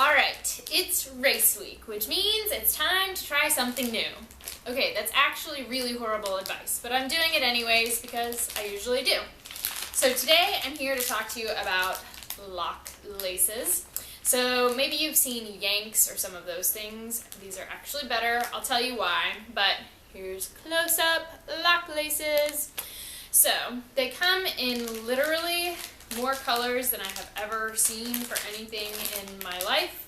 Alright, it's race week, which means it's time to try something new. Okay, that's actually really horrible advice, but I'm doing it anyways because I usually do. So today I'm here to talk to you about lock laces. So maybe you've seen Yanks or some of those things. These are actually better. I'll tell you why, but here's close-up lock laces. So they come in literally more colors than I have ever seen for anything in my life.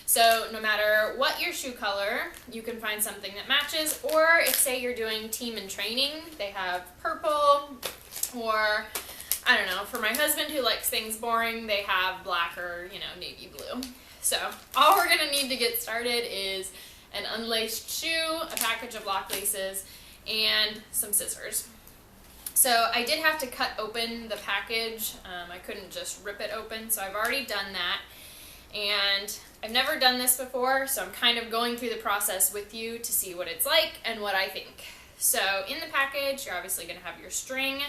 So no matter what your shoe color, you can find something that matches, or if say you're doing team and training, they have purple, or I don't know, for my husband who likes things boring, they have black or, navy blue. So all we're gonna need to get started is an unlaced shoe, a package of lock laces, and some scissors. So I did have to cut open the package. I couldn't just rip it open, so I've already done that. And I've never done this before, so I'm kind of going through the process with you to see what it's like and what I think. So in the package, you're obviously going to have your string,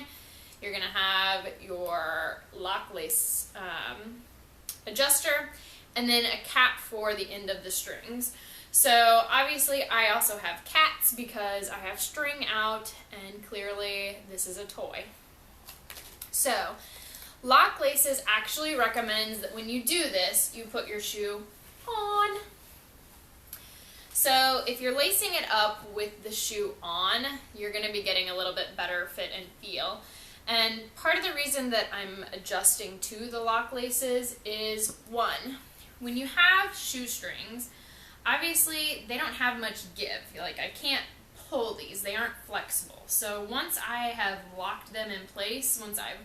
you're going to have your lock lace adjuster, and then a cap for the end of the strings. So obviously I also have cats because I have string out and clearly this is a toy. So Lock Laces actually recommends that when you do this, you put your shoe on. So if you're lacing it up with the shoe on, you're going to be getting a little bit better fit and feel. And part of the reason that I'm adjusting to the lock laces is, one, when you have shoestrings, obviously they don't have much give. Like, I can't pull these, they aren't flexible. So once I have locked them in place, once I've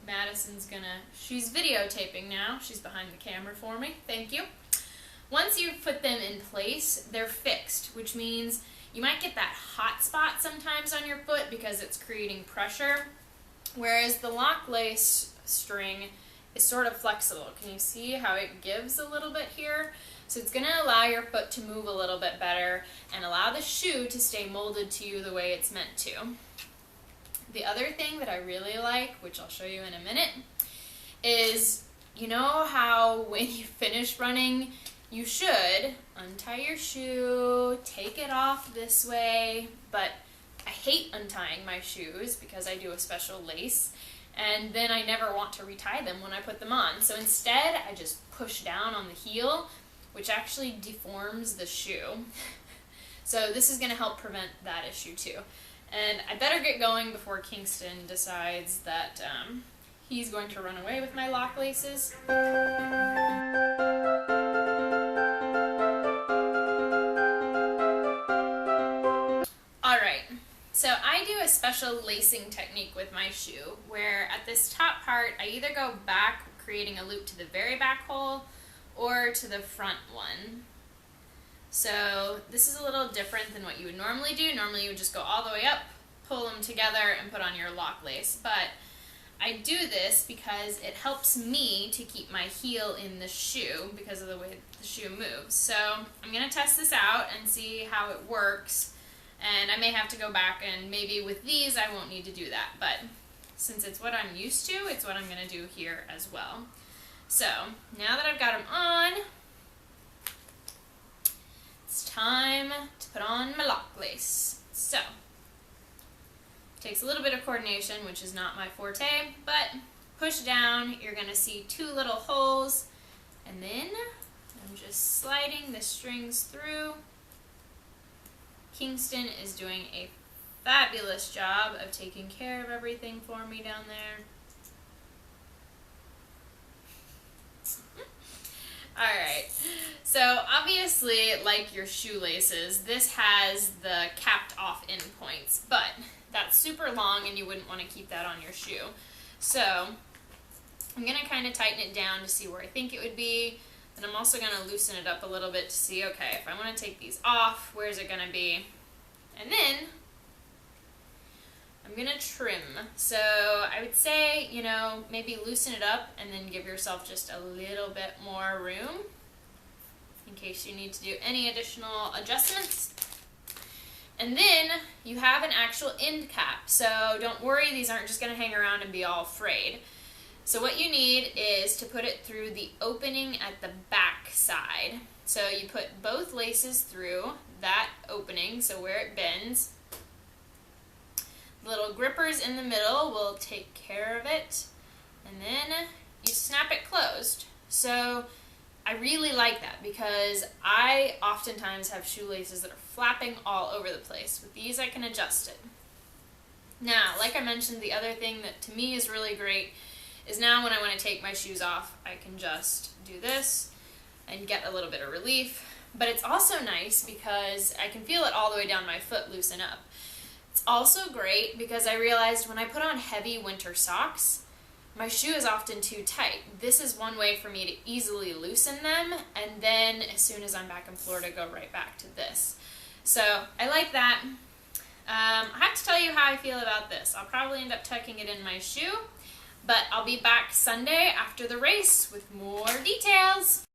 Madison's she's videotaping now. She's behind the camera for me. Thank you. Once you put them in place, they're fixed, which means you might get that hot spot sometimes on your foot because it's creating pressure, whereas the lock lace string is sort of flexible. Can you see how it gives a little bit here? So it's going to allow your foot to move a little bit better and allow the shoe to stay molded to you the way it's meant to. The other thing that I really like, which I'll show you in a minute, is you know how when you finish running, you should untie your shoe, take it off this way, but I hate untying my shoes because I do a special lace, and then I never want to retie them when I put them on. So instead, I just push down on the heel, which actually deforms the shoe. So this is going to help prevent that issue too. And I better get going before Kingston decides that he's going to run away with my lock laces. Alright, so I do a special lacing technique with my shoe where at this top part I either go back, creating a loop to the very back hole, or to the front one. So this is a little different than what you would normally do. Normally you would just go all the way up, pull them together, and put on your lock lace. But I do this because it helps me to keep my heel in the shoe because of the way the shoe moves. So I'm going to test this out and see how it works. And I may have to go back, and maybe with these I won't need to do that. But since it's what I'm used to, it's what I'm going to do here as well. So now that I've got them on, it's time to put on my lock lace. So it takes a little bit of coordination, which is not my forte, but push down, you're going to see two little holes, and then I'm just sliding the strings through. Kingston is doing a fabulous job of taking care of everything for me down there. Alright, so obviously, like your shoelaces, this has the capped off end points, but that's super long and you wouldn't want to keep that on your shoe. So I'm going to kind of tighten it down to see where I think it would be, and I'm also going to loosen it up a little bit to see, okay, if I want to take these off, where's it going to be? And then I'm going to trim. So I would say, maybe loosen it up and then give yourself just a little bit more room in case you need to do any additional adjustments. And then you have an actual end cap. So don't worry, these aren't just going to hang around and be all frayed. So what you need is to put it through the opening at the back side. So you put both laces through that opening, so where it bends. The little grippers in the middle will take care of it, and then you snap it closed. So I really like that because I oftentimes have shoelaces that are flapping all over the place. With these I can adjust it. Now, like I mentioned, the other thing that to me is really great is now when I want to take my shoes off, I can just do this and get a little bit of relief. But it's also nice because I can feel it all the way down my foot loosen up. It's also great because I realized when I put on heavy winter socks, my shoe is often too tight. This is one way for me to easily loosen them, and then as soon as I'm back in Florida, go right back to this. So I like that. I have to tell you how I feel about this. I'll probably end up tucking it in my shoe, but I'll be back Sunday after the race with more details.